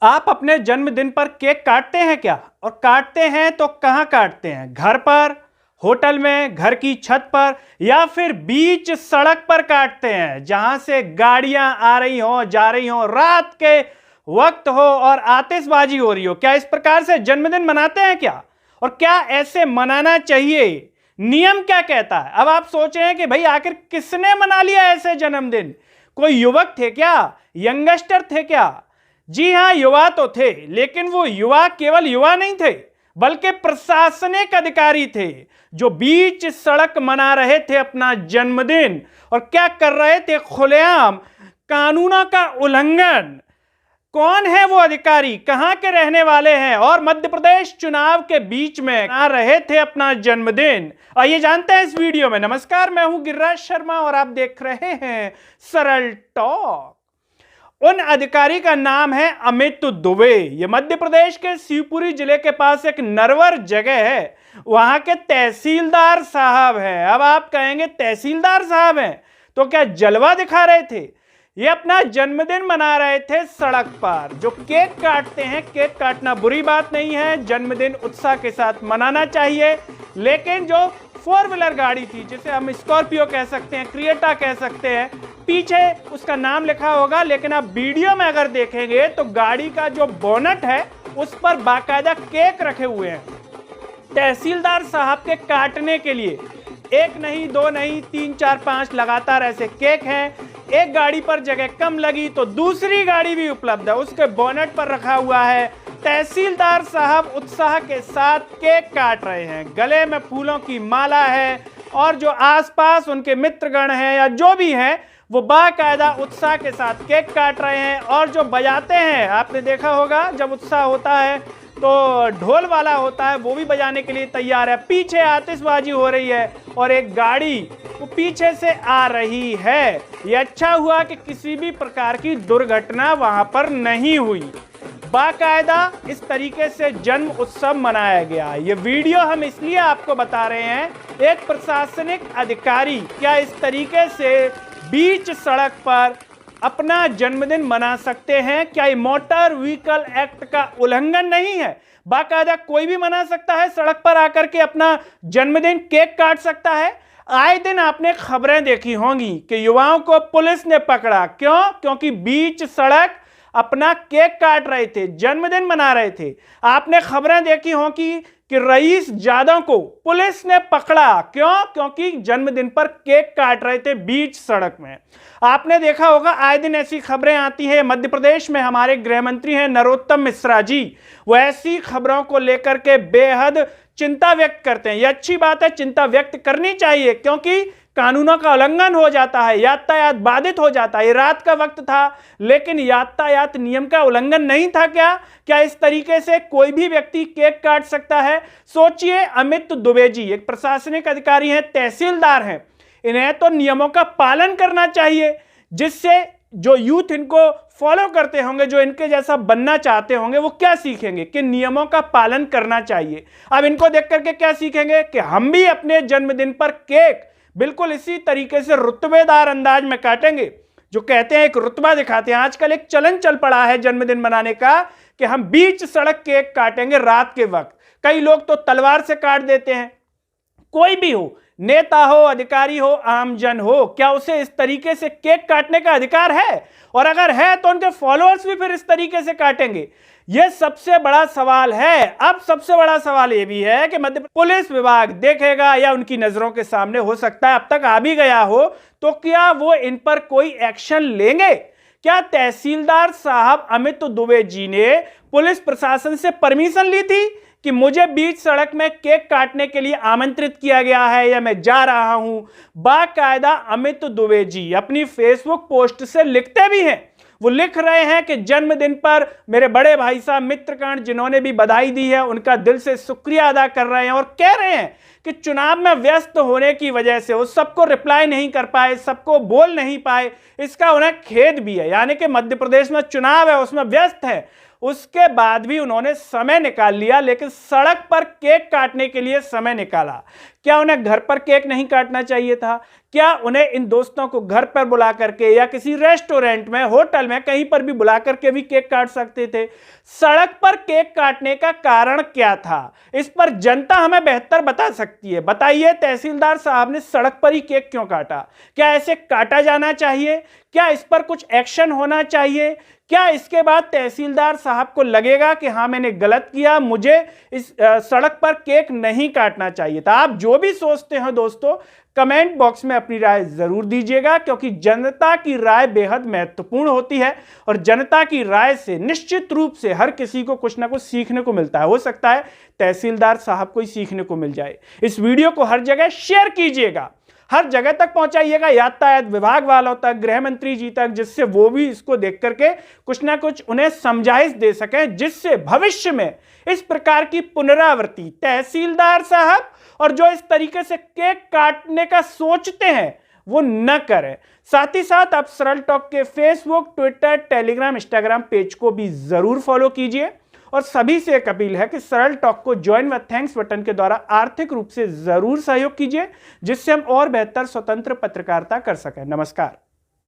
आप अपने जन्मदिन पर केक काटते हैं क्या? और काटते हैं तो कहां काटते हैं? घर पर, होटल में, घर की छत पर, या फिर बीच सड़क पर काटते हैं जहां से गाड़ियां आ रही हो, जा रही हो, रात के वक्त हो और आतिशबाजी हो रही हो? क्या इस प्रकार से जन्मदिन मनाते हैं क्या? और क्या ऐसे मनाना चाहिए? नियम क्या कहता है? अब आप सोच रहे हैं कि भाई आखिर किसने मना लिया ऐसे जन्मदिन? कोई युवक थे क्या? यंगस्टर थे क्या? जी हां, युवा तो थे, लेकिन वो युवा केवल युवा नहीं थे, बल्कि प्रशासनिक अधिकारी थे जो बीच सड़क मना रहे थे अपना जन्मदिन। और क्या कर रहे थे? खुलेआम कानूनों का उल्लंघन। कौन है वो अधिकारी? कहां के रहने वाले हैं? और मध्य प्रदेश चुनाव के बीच में आ रहे थे अपना जन्मदिन। आइए जानते हैं इस वीडियो में। नमस्कार, मैं हूं गिरिराज शर्मा और आप देख रहे हैं सरल टॉक। उन अधिकारी का नाम है अमित दुबे। ये मध्य प्रदेश के शिवपुरी जिले के पास एक नरवर जगह है, वहां के तहसीलदार साहब हैं। अब आप कहेंगे तहसीलदार साहब हैं तो क्या जलवा दिखा रहे थे? ये अपना जन्मदिन मना रहे थे सड़क पर। जो केक काटते हैं, केक काटना बुरी बात नहीं है, जन्मदिन उत्साह के साथ मनाना चाहिए, लेकिन जो फोर व्हीलर गाड़ी थी, जिसे हम स्कॉर्पियो कह सकते हैं, क्रिएटा कह सकते हैं, पीछे उसका नाम लिखा होगा, लेकिन आप वीडियो में अगर देखेंगे तो गाड़ी का जो बोनट है उस पर बाकायदा केक रखे हुए हैं तहसीलदार साहब के काटने के लिए। एक नहीं, दो नहीं, 3 4 5 लगातार ऐसे केक हैं। एक गाड़ी पर जगह कम लगी तो दूसरी गाड़ी भी उपलब्ध है, उसके बोनट पर रखा हुआ है। तहसीलदार साहब उत्साह के साथ केक काट रहे हैं, गले में फूलों की माला है, और जो आसपास उनके मित्रगण हैं या जो भी हैं वो बाकायदा उत्साह के साथ केक काट रहे हैं। और जो बजाते हैं, आपने देखा होगा जब उत्साह होता है तो ढोल वाला होता है, वो भी बजाने के लिए तैयार है। पीछे आतिशबाजी हो रही है और एक गाड़ी वो पीछे से आ रही है। ये अच्छा हुआ कि किसी भी प्रकार की दुर्घटना वहां पर नहीं हुई। बाकायदा इस तरीके से जन्म उत्सव मनाया गया। ये वीडियो हम इसलिए आपको बता रहे हैं, एक प्रशासनिक अधिकारी क्या इस तरीके से बीच सड़क पर अपना जन्मदिन मना सकते हैं? क्या ये मोटर व्हीकल एक्ट का उल्लंघन नहीं है? बाकायदा कोई भी मना सकता है, सड़क पर आकर के अपना जन्मदिन केक काट सकता है। आए दिन आपने खबरें देखी होंगी कि युवाओं को पुलिस ने पकड़ा। क्यों? क्योंकि बीच सड़क अपना केक काट रहे थे, जन्मदिन मना रहे थे। आपने खबरें देखी होंगी कि रईस जादव को पुलिस ने पकड़ा। क्यों? क्योंकि जन्मदिन पर केक काट रहे थे बीच सड़क में। आपने देखा होगा आए दिन ऐसी खबरें आती हैं। मध्य प्रदेश में हमारे गृह मंत्री हैं नरोत्तम मिश्रा जी, वो ऐसी खबरों को लेकर के बेहद चिंता व्यक्त करते हैं। ये अच्छी बात है, चिंता व्यक्त करनी चाहिए, क्योंकि कानूनों का उल्लंघन हो जाता है, यातायात बाधित हो जाता है। ये रात का वक्त था, लेकिन यातायात नियम का उल्लंघन नहीं था क्या? क्या इस तरीके से कोई भी व्यक्ति केक काट सकता है? सोचिए, अमित दुबे जी एक प्रशासनिक अधिकारी हैं, तहसीलदार हैं, इन्हें तो नियमों का पालन करना चाहिए, जिससे जो यूथ इनको फॉलो करते होंगे, जो इनके जैसा बनना चाहते होंगे, वो क्या सीखेंगे कि नियमों का पालन करना चाहिए। अब इनको देख करके क्या सीखेंगे कि हम भी अपने जन्मदिन पर केक बिल्कुल इसी तरीके से रुतबेदार अंदाज में काटेंगे। जो कहते हैं एक रुतबा दिखाते हैं। आजकल एक चलन चल पड़ा है जन्मदिन मनाने का कि हम बीच सड़क केक काटेंगे रात के वक्त। कई लोग तो तलवार से काट देते हैं। कोई भी हो, नेता हो, अधिकारी हो, आमजन हो, क्या उसे इस तरीके से केक काटने का अधिकार है? और अगर है तो उनके फॉलोअर्स भी फिर इस तरीके से काटेंगे? यह सबसे बड़ा सवाल है। अब सबसे बड़ा सवाल यह भी है कि मध्य पुलिस विभाग देखेगा या उनकी नजरों के सामने हो सकता है अब तक आ भी गया हो, तो क्या वो इन पर कोई एक्शन लेंगे? क्या तहसीलदार साहब अमित दुबे जी ने पुलिस प्रशासन से परमिशन ली थी कि मुझे बीच सड़क में केक काटने के लिए आमंत्रित किया गया है या मैं जा रहा हूं? बाकायदा अमित दुबे जी अपनी फेसबुक पोस्ट से लिखते भी हैं। वो लिख रहे हैं कि जन्मदिन पर मेरे बड़े भाई साहब मित्रगण जिन्होंने भी बधाई दी है, उनका दिल से शुक्रिया अदा कर रहे हैं, और कह रहे हैं कि चुनाव में व्यस्त होने की वजह से वो सबको रिप्लाई नहीं कर पाए, सबको बोल नहीं पाए, इसका उन्हें खेद भी है। यानी कि मध्य प्रदेश में चुनाव है, उसमें व्यस्त है, उसके बाद भी उन्होंने समय निकाल लिया, लेकिन सड़क पर केक काटने के लिए समय निकाला। क्या उन्हें घर पर केक नहीं काटना चाहिए था? क्या उन्हें इन दोस्तों को घर पर बुला करके या किसी रेस्टोरेंट में, होटल में, कहीं पर भी बुला करके भी केक काट सकते थे? सड़क पर केक काटने का कारण क्या था? इस पर जनता हमें बेहतर बता सकती है। बताइए, तहसीलदार साहब ने सड़क पर ही केक क्यों काटा? क्या ऐसे काटा जाना चाहिए? क्या इस पर कुछ एक्शन होना चाहिए? क्या इसके बाद तहसीलदार साहब को लगेगा कि हाँ मैंने गलत किया, मुझे इस सड़क पर केक नहीं काटना चाहिए था? आप जो भी सोचते हैं दोस्तों, कमेंट बॉक्स में अपनी राय जरूर दीजिएगा, क्योंकि जनता की राय बेहद महत्वपूर्ण होती है और जनता की राय से निश्चित रूप से हर किसी को कुछ ना कुछ सीखने को मिलता है। हो सकता है तहसीलदार साहब को ही सीखने को मिल जाए। इस वीडियो को हर जगह शेयर कीजिएगा, हर जगह तक पहुंचाइएगा, यातायात विभाग वालों तक, गृह मंत्री जी तक, जिससे वो भी इसको देख करके कुछ ना कुछ उन्हें समझाइश दे सकें, जिससे भविष्य में इस प्रकार की पुनरावृत्ति तहसीलदार साहब और जो इस तरीके से केक काटने का सोचते हैं वो न करें। साथ ही साथ आप सरल टॉक के Facebook, Twitter, Telegram, Instagram page को भी जरूर फॉलो कीजिए और सभी से एक अपील है कि सरल टॉक को ज्वाइन व थैंक्स बटन के द्वारा आर्थिक रूप से जरूर सहयोग कीजिए, जिससे हम और बेहतर स्वतंत्र पत्रकारिता कर सकें। नमस्कार।